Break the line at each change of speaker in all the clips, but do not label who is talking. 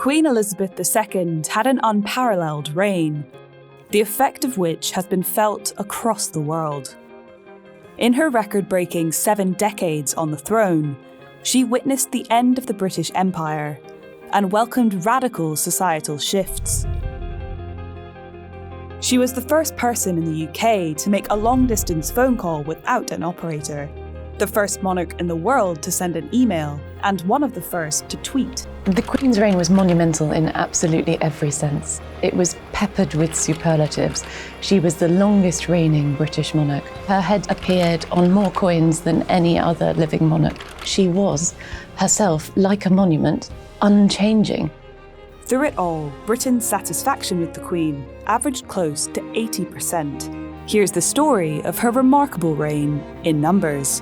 Queen Elizabeth II had an unparalleled reign, the effect of which has been felt across the world. In her record-breaking 7 decades on the throne, she witnessed the end of the British Empire and welcomed radical societal shifts. She was the first person in the UK to make a long-distance phone call without an operator, the first monarch in the world to send an email, and one of the first to tweet.
The Queen's reign was monumental in absolutely every sense. It was peppered with superlatives. She was the longest reigning British monarch. Her head appeared on more coins than any other living monarch. She was, herself, like a monument, unchanging.
Through it all, Britain's satisfaction with the Queen averaged close to 80%. Here's the story of her remarkable reign in numbers.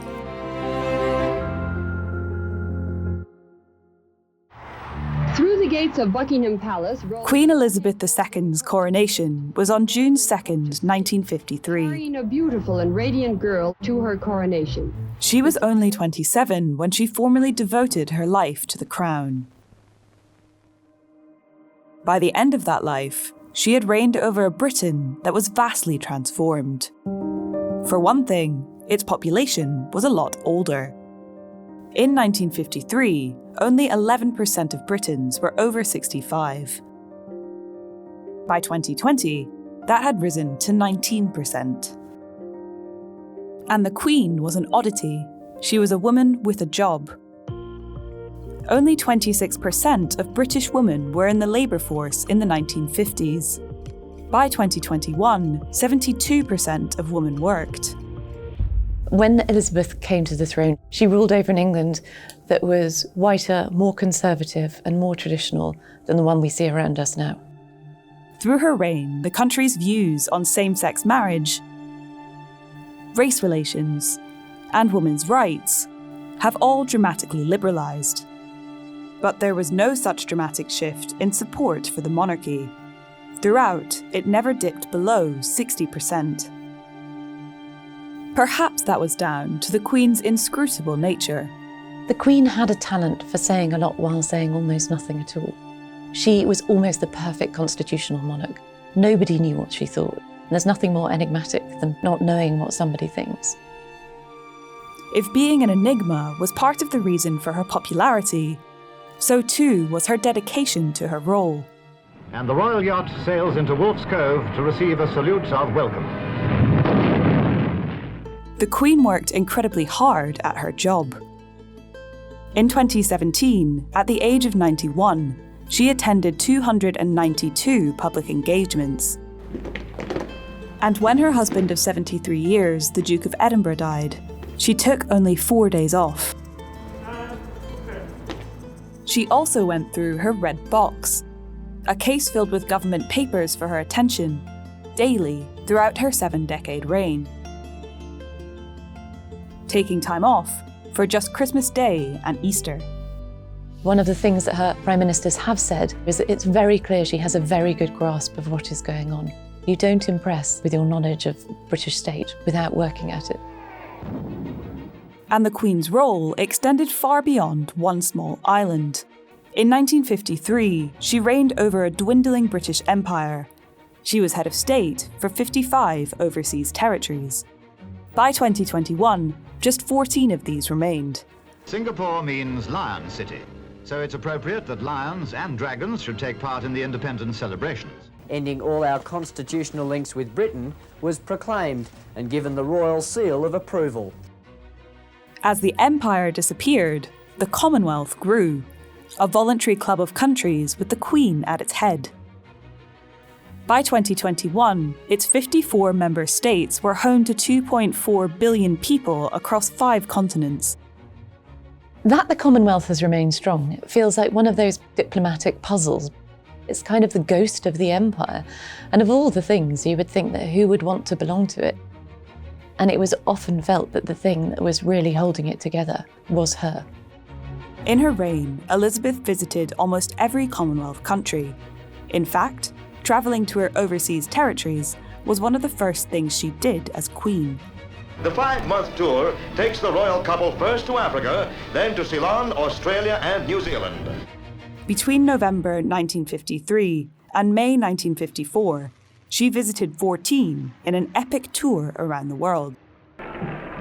Through the gates of Buckingham Palace,
Queen Elizabeth II's coronation was on June 2nd, 1953.
carrying a beautiful and radiant girl to her coronation.
She was only 27 when she formally devoted her life to the crown. By the end of that life, she had reigned over a Britain that was vastly transformed. For one thing, its population was a lot older. In 1953, only 11% of Britons were over 65. By 2020, that had risen to 19%. And the Queen was an oddity. She was a woman with a job. Only 26% of British women were in the labour force in the 1950s. By 2021, 72% of women worked.
When Elizabeth came to the throne, she ruled over an England that was whiter, more conservative and more traditional than the one we see around us now.
Through her reign, the country's views on same-sex marriage, race relations, and women's rights have all dramatically liberalised. But there was no such dramatic shift in support for the monarchy. Throughout, it never dipped below 60%. Perhaps that was down to the Queen's inscrutable nature.
The Queen had a talent for saying a lot while saying almost nothing at all. She was almost the perfect constitutional monarch. Nobody knew what she thought. There's nothing more enigmatic than not knowing what somebody thinks.
If being an enigma was part of the reason for her popularity, so too was her dedication to her role.
And the royal yacht sails into Wolf's Cove to receive a salute of welcome.
The Queen worked incredibly hard at her job. In 2017, at the age of 91, she attended 292 public engagements. And when her husband of 73 years, the Duke of Edinburgh, died, she took only 4 days off. She also went through her red box, a case filled with government papers for her attention, daily throughout her 7-decade reign. Taking time off for just Christmas Day and Easter.
One of the things that her prime ministers have said is that it's very clear she has a very good grasp of what is going on. You don't impress with your knowledge of British state without working at it.
And the Queen's role extended far beyond one small island. In 1953, she reigned over a dwindling British Empire. She was head of state for 55 overseas territories. By 2021, just 14 of these remained.
Singapore means Lion City, so it's appropriate that lions and dragons should take part in the independence celebrations.
Ending all our constitutional links with Britain was proclaimed and given the royal seal of approval.
As the empire disappeared, the Commonwealth grew, a voluntary club of countries with the Queen at its head. By 2021, its 54 member states were home to 2.4 billion people across 5 continents.
That the Commonwealth has remained strong, it feels like one of those diplomatic puzzles. It's kind of the ghost of the empire, and of all the things you would think that who would want to belong to it? And it was often felt that the thing that was really holding it together was her.
In her reign, Elizabeth visited almost every Commonwealth country. In fact, travelling to her overseas territories was one of the first things she did as Queen.
The 5-month tour takes the royal couple first to Africa, then to Ceylon, Australia and New Zealand.
Between November 1953 and May 1954, she visited 14 in an epic tour around the world.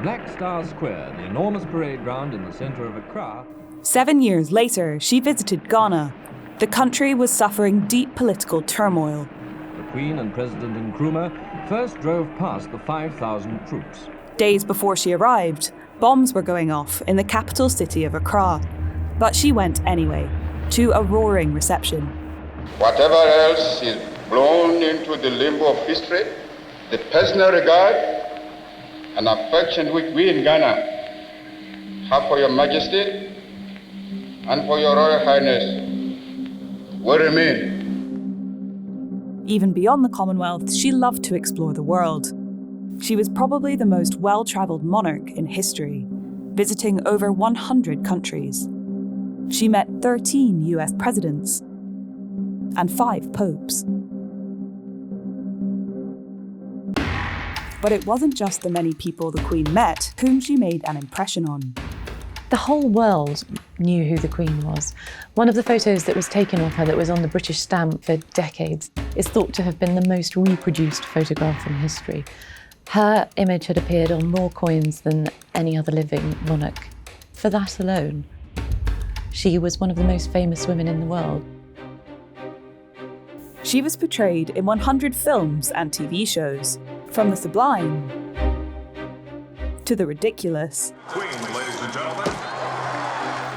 Black Star Square, the enormous parade ground in the centre of Accra.
7 years later, she visited Ghana. The country was suffering deep political turmoil.
The Queen and President Nkrumah first drove past the 5,000 troops.
Days before she arrived, bombs were going off in the capital city of Accra. But she went anyway, to a roaring reception.
Whatever else is blown into the limbo of history, the personal regard and affection which we in Ghana have for your Majesty and for your Royal Highness will remain.
Even beyond the Commonwealth, she loved to explore the world. She was probably the most well-travelled monarch in history, visiting over 100 countries. She met 13 US presidents and 5 popes. But it wasn't just the many people the Queen met whom she made an impression on.
The whole world knew who the Queen was. One of the photos that was taken of her that was on the British stamp for decades is thought to have been the most reproduced photograph in history. Her image had appeared on more coins than any other living monarch. For that alone, she was one of the most famous women in the world.
She was portrayed in 100 films and TV shows, from the sublime to the ridiculous.
Queen, ladies and gentlemen.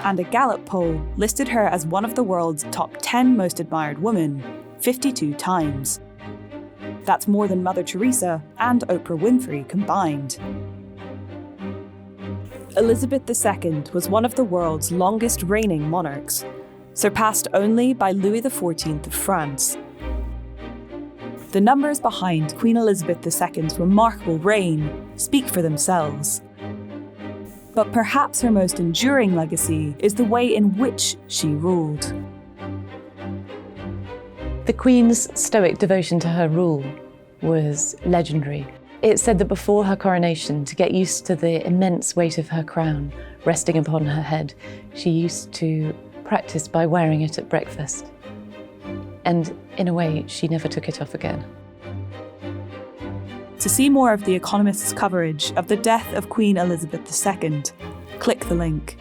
And a Gallup poll listed her as one of the world's top 10 most admired women, 52 times. That's more than Mother Teresa and Oprah Winfrey combined. Elizabeth II was one of the world's longest reigning monarchs, surpassed only by Louis XIV of France. The numbers behind Queen Elizabeth II's remarkable reign speak for themselves. But perhaps her most enduring legacy is the way in which she ruled.
The Queen's stoic devotion to her rule was legendary. It's said that before her coronation, to get used to the immense weight of her crown resting upon her head, she used to practice by wearing it at breakfast. And in a way, she never took it off again.
To see more of The Economist's coverage of the death of Queen Elizabeth II, click the link.